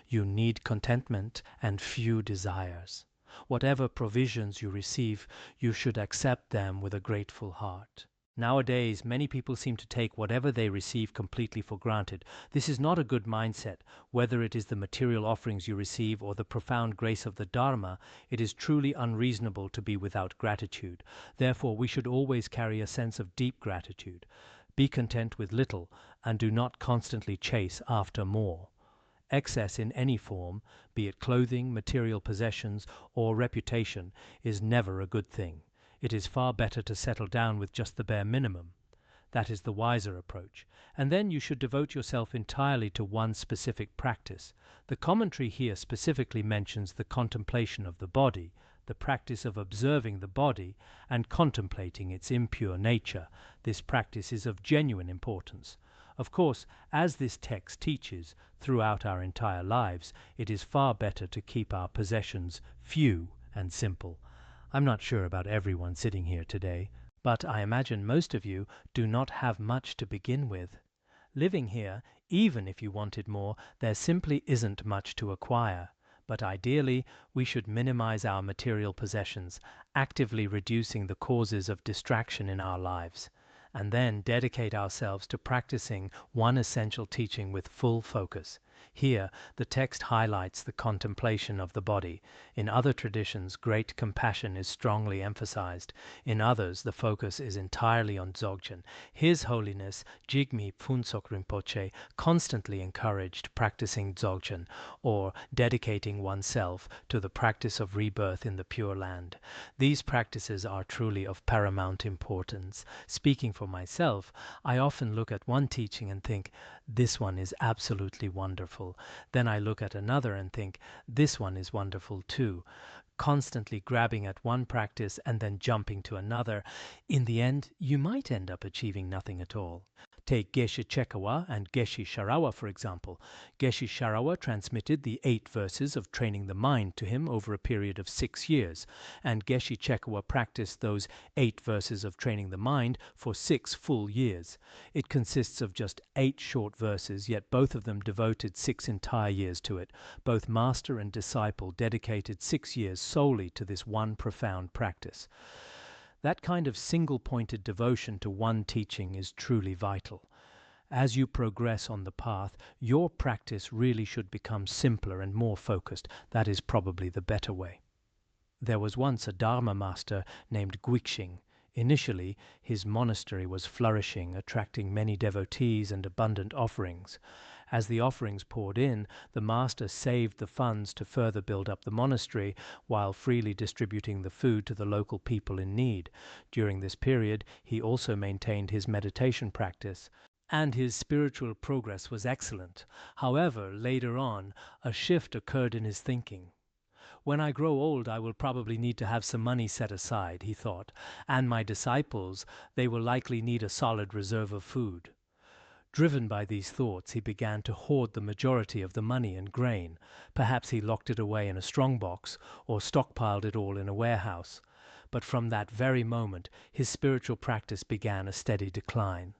You need contentment and few desires. Whatever provisions you receive, you should accept them with a grateful heart. Nowadays, many people seem to take whatever they receive completely for granted. This is not a good mindset. Whether it is the material offerings you receive or the profound grace of the Dharma, it is truly unreasonable to be without gratitude. Therefore, we should always carry a sense of deep gratitude. Be content with little, and do not constantly chase after more. Excess in any form, be it clothing, material possessions, or reputation, is never a good thing. It is far better to settle down with just the bare minimum. That is the wiser approach. And then you should devote yourself entirely to one specific practice. The commentary here specifically mentions the contemplation of the body, the practice of observing the body and contemplating its impure nature. This practice is of genuine importance. Of course, as this text teaches, throughout our entire lives, it is far better to keep our possessions few and simple. I'm not sure about everyone sitting here today, but I imagine most of you do not have much to begin with. Living here, even if you wanted more, there simply isn't much to acquire. But ideally, we should minimize our material possessions, actively reducing the causes of distraction in our lives, and then dedicate ourselves to practicing one essential teaching with full focus. Here, the text highlights the contemplation of the body. In other traditions, great compassion is strongly emphasized. In others, the focus is entirely on Dzogchen. His Holiness Jigme Phuntsok Rinpoche constantly encouraged practicing Dzogchen, or dedicating oneself to the practice of rebirth in the Pure Land. These practices are truly of paramount importance. Speaking for myself, I often look at one teaching and think, this one is absolutely wonderful. Then I look at another and think, this one is wonderful too. Constantly grabbing at one practice and then jumping to another, in the end, you might end up achieving nothing at all. Take Geshe Chekawa and Geshe Sharawa, for example. Geshe Sharawa transmitted the 8 verses of training the mind to him over a period of 6 years, and Geshe Chekawa practiced those 8 verses of training the mind for 6 full years. It consists of just 8 short verses, yet both of them devoted 6 entire years to it. Both master and disciple dedicated 6 years solely to this one profound practice. That kind of single-pointed devotion to one teaching is truly vital. As you progress on the path, your practice really should become simpler and more focused. That is probably the better way. There was once a Dharma master named Guixing. Initially, his monastery was flourishing, attracting many devotees and abundant offerings. As the offerings poured in, the master saved the funds to further build up the monastery while freely distributing the food to the local people in need. During this period, he also maintained his meditation practice, and his spiritual progress was excellent. However, later on, a shift occurred in his thinking. When I grow old, I will probably need to have some money set aside, he thought, and my disciples, they will likely need a solid reserve of food. Driven by these thoughts, he began to hoard the majority of the money and grain. Perhaps he locked it away in a strongbox or stockpiled it all in a warehouse. But from that very moment, his spiritual practice began a steady decline.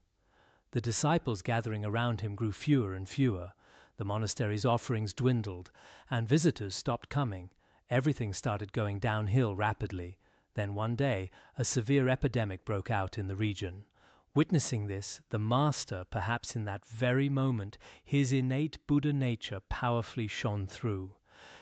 The disciples gathering around him grew fewer and fewer. The monastery's offerings dwindled, and visitors stopped coming. Everything started going downhill rapidly. Then one day, a severe epidemic broke out in the region. Witnessing this, the master, perhaps in that very moment, his innate Buddha nature powerfully shone through.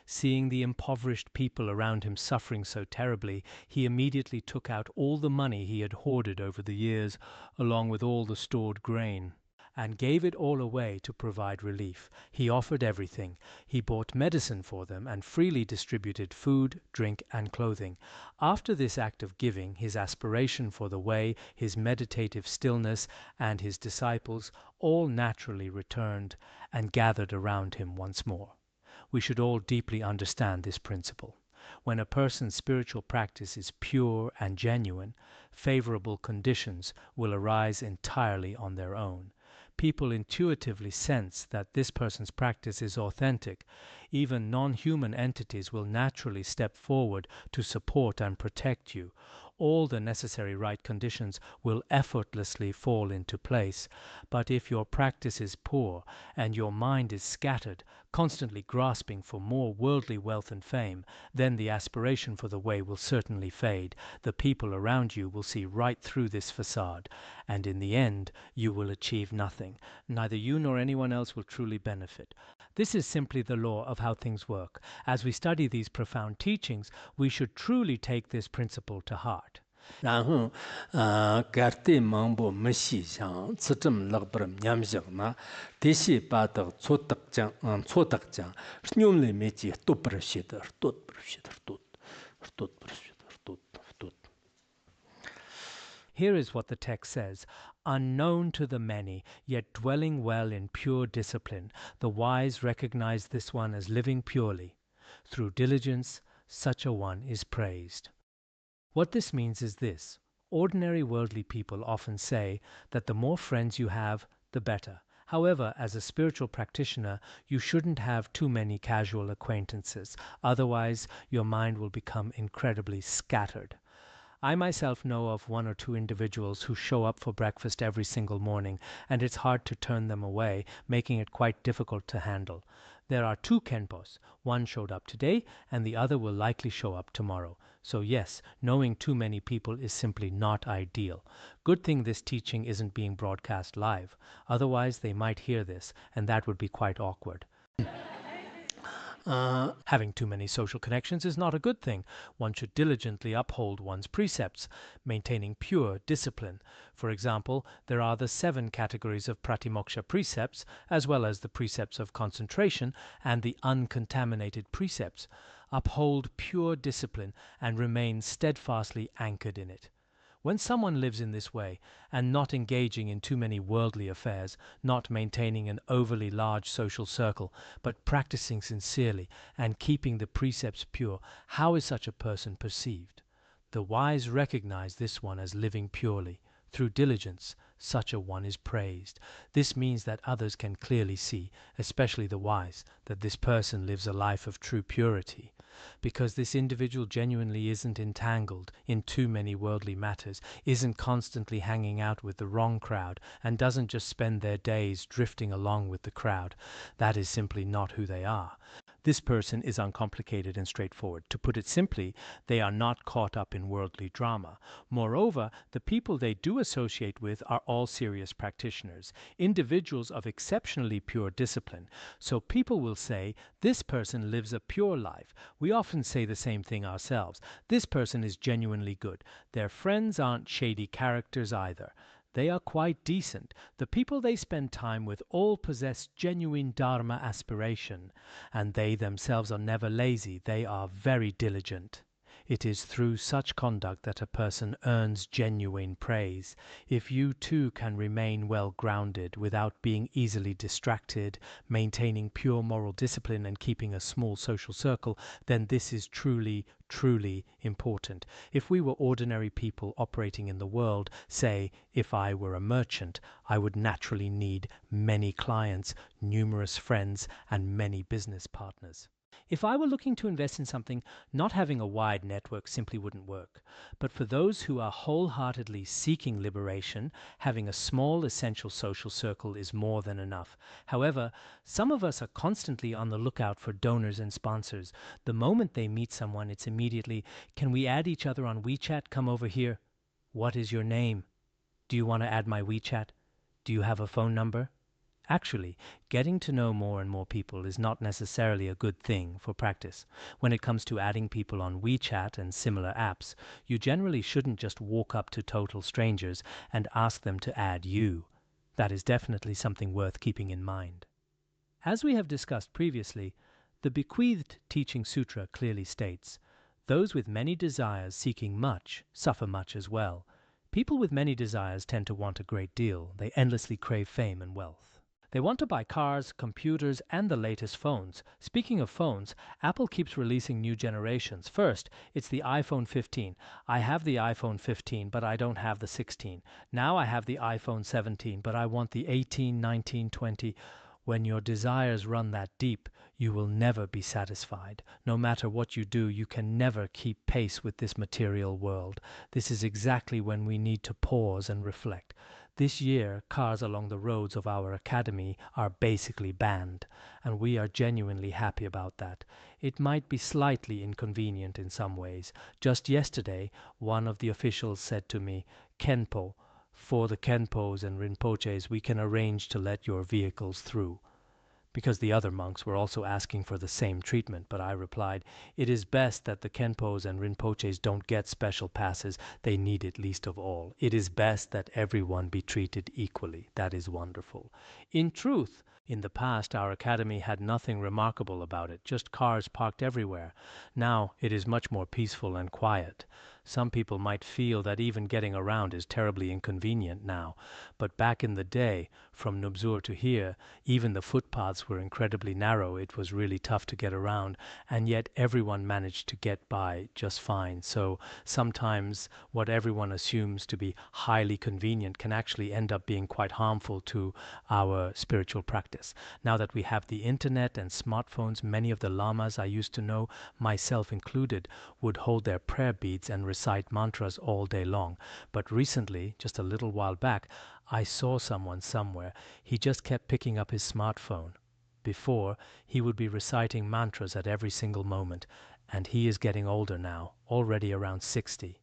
Seeing the impoverished people around him suffering so terribly, he immediately took out all the money he had hoarded over the years, along with all the stored grain. and gave it all away to provide relief. He offered everything. He bought medicine for them and freely distributed food, drink, and clothing. After this act of giving, his aspiration for the way, his meditative stillness, and his disciples all naturally returned and gathered around him once more. We should all deeply understand this principle. When a person's spiritual practice is pure and genuine, favorable conditions will arise entirely on their own. People intuitively sense that this person's practice is authentic. Even non-human entities will naturally step forward to support and protect you. All the necessary right conditions will effortlessly fall into place. But if your practice is poor and your mind is scattered, constantly grasping for more worldly wealth and fame, then the aspiration for the way will certainly fade. The people around you will see right through this facade, and in the end you will achieve nothing. Neither you nor anyone else will truly benefit. This is simply the law of how things work. As we study these profound teachings, we should truly take this principle to heart. 然后该对忙不没细想，此这么勒不念想呢？这些把的错得讲，错得讲，用来没记都不是写的，都不是写的，都不是写的，都。Here is what the text says: unknown to the many, yet dwelling well in pure discipline, the wise recognize this one as living purely. Through diligence, such a one is praised. What this means is this: ordinary worldly people often say that the more friends you have, the better. However, as a spiritual practitioner, you shouldn't have too many casual acquaintances, otherwise your mind will become incredibly scattered. I myself know of 1 or 2 individuals who show up for breakfast every single morning, and it's hard to turn them away, making it quite difficult to handle. There are 2 Khenpos. One showed up today, and the other will likely show up tomorrow. So yes, knowing too many people is simply not ideal. Good thing this teaching isn't being broadcast live. Otherwise, they might hear this, and that would be quite awkward. Having too many social connections is not a good thing. One should diligently uphold one's precepts, maintaining pure discipline. For example, there are the 7 categories of pratimoksha precepts, as well as the precepts of concentration and the uncontaminated precepts. Uphold pure discipline and remain steadfastly anchored in it. When someone lives in this way, and not engaging in too many worldly affairs, not maintaining an overly large social circle, but practicing sincerely and keeping the precepts pure, how is such a person perceived? The wise recognize this one as living purely. Through diligence, such a one is praised. This means that others can clearly see, especially the wise, that this person lives a life of true purity. Because this individual genuinely isn't entangled in too many worldly matters, isn't constantly hanging out with the wrong crowd, and doesn't just spend their days drifting along with the crowd. That is simply not who they are. This person is uncomplicated and straightforward. To put it simply, they are not caught up in worldly drama. Moreover, the people they do associate with are all serious practitioners, individuals of exceptionally pure discipline. So people will say, this person lives a pure life. We often say the same thing ourselves. This person is genuinely good. Their friends aren't shady characters either. They are quite decent. The people they spend time with all possess genuine Dharma aspiration, and they themselves are never lazy. They are very diligent. It is through such conduct that a person earns genuine praise. If you too can remain well grounded without being easily distracted, maintaining pure moral discipline and keeping a small social circle, then this is truly, truly important. If we were ordinary people operating in the world, say, if I were a merchant, I would naturally need many clients, numerous friends, and many business partners. If I were looking to invest in something, not having a wide network simply wouldn't work. But for those who are wholeheartedly seeking liberation, having a small essential social circle is more than enough. However, some of us are constantly on the lookout for donors and sponsors. The moment they meet someone, it's immediately, can we add each other on WeChat? Come over here. What is your name? Do you want to add my WeChat? Do you have a phone number? Actually, getting to know more and more people is not necessarily a good thing for practice. When it comes to adding people on WeChat and similar apps, you generally shouldn't just walk up to total strangers and ask them to add you. That is definitely something worth keeping in mind. As we have discussed previously, the bequeathed teaching sutra clearly states, those with many desires seeking much suffer much as well. People with many desires tend to want a great deal. They endlessly crave fame and wealth. They want to buy cars, computers, and the latest phones. Speaking of phones, Apple keeps releasing new generations. First, it's the iPhone 15. I have the iPhone 15, but I don't have the 16. Now I have the iPhone 17, but I want the 18, 19, 20. When your desires run that deep, you will never be satisfied. No matter what you do, you can never keep pace with this material world. This is exactly when we need to pause and reflect. This year, cars along the roads of our academy are basically banned, and we are genuinely happy about that. It might be slightly inconvenient in some ways. Just yesterday, one of the officials said to me, "Khenpo, for the Khenpos and Rinpoches, we can arrange to let your vehicles through." Because the other monks were also asking for the same treatment, but I replied, "It is best that the Khenpos and Rinpoches don't get special passes. They need it least of all. It is best that everyone be treated equally." That is wonderful. In truth, in the past, our academy had nothing remarkable about it, just cars parked everywhere. Now it is much more peaceful and quiet. Some people might feel that even getting around is terribly inconvenient now, but back in the day, from Nubzur to here, even the footpaths were incredibly narrow. It was really tough to get around, and yet everyone managed to get by just fine. So sometimes what everyone assumes to be highly convenient can actually end up being quite harmful to our spiritual practice. Now that we have the internet and smartphones, many of the lamas I used to know, myself included, would hold their prayer beads and recite mantras all day long. But recently, just a little while back, I saw someone somewhere. He just kept picking up his smartphone. Before, he would be reciting mantras at every single moment, and he is getting older now, already around 60.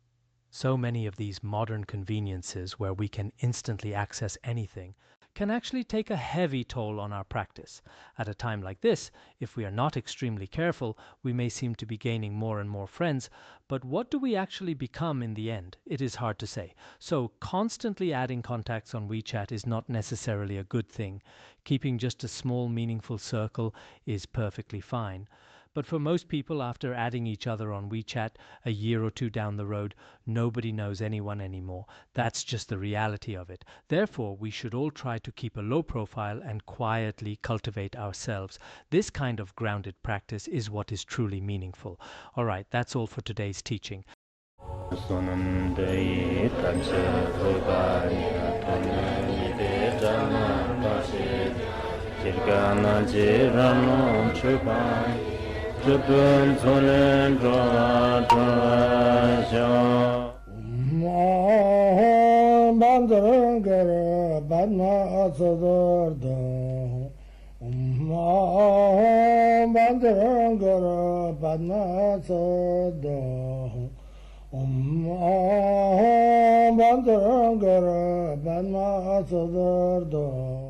So many of these modern conveniences where we can instantly access anything can actually take a heavy toll on our practice. At a time like this, if we are not extremely careful, we may seem to be gaining more and more friends, but what do we actually become in the end? It is hard to say. So constantly adding contacts on WeChat is not necessarily a good thing. Keeping just a small, meaningful circle is perfectly fine. But for most people, after adding each other on WeChat a year or two down the road, nobody knows anyone anymore. That's just the reality of it. Therefore, we should all try to keep a low profile and quietly cultivate ourselves. This kind of grounded practice is what is truly meaningful. All right, that's all for today's teaching. Bandara Banma Sadar